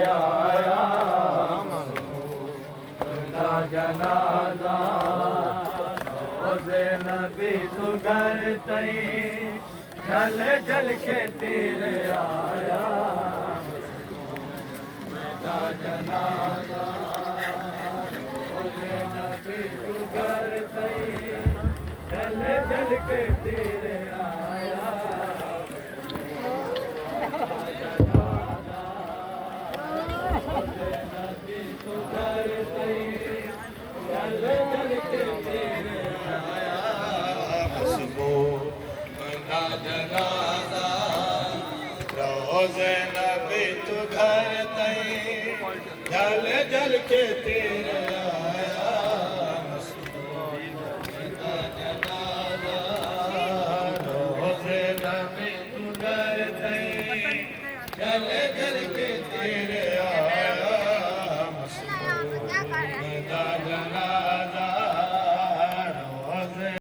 आया जनाजा रोज़े नबी तू घर तई जल जल के तीर आया मेरा जनाजा रोज़े नबी तू घर तई जल जल के तीर आया रोज़े नबी तू घर तई जल जल के तीर आया खुशबू का जनाजा रोज़े नबी तू घर तई जल जल के तीर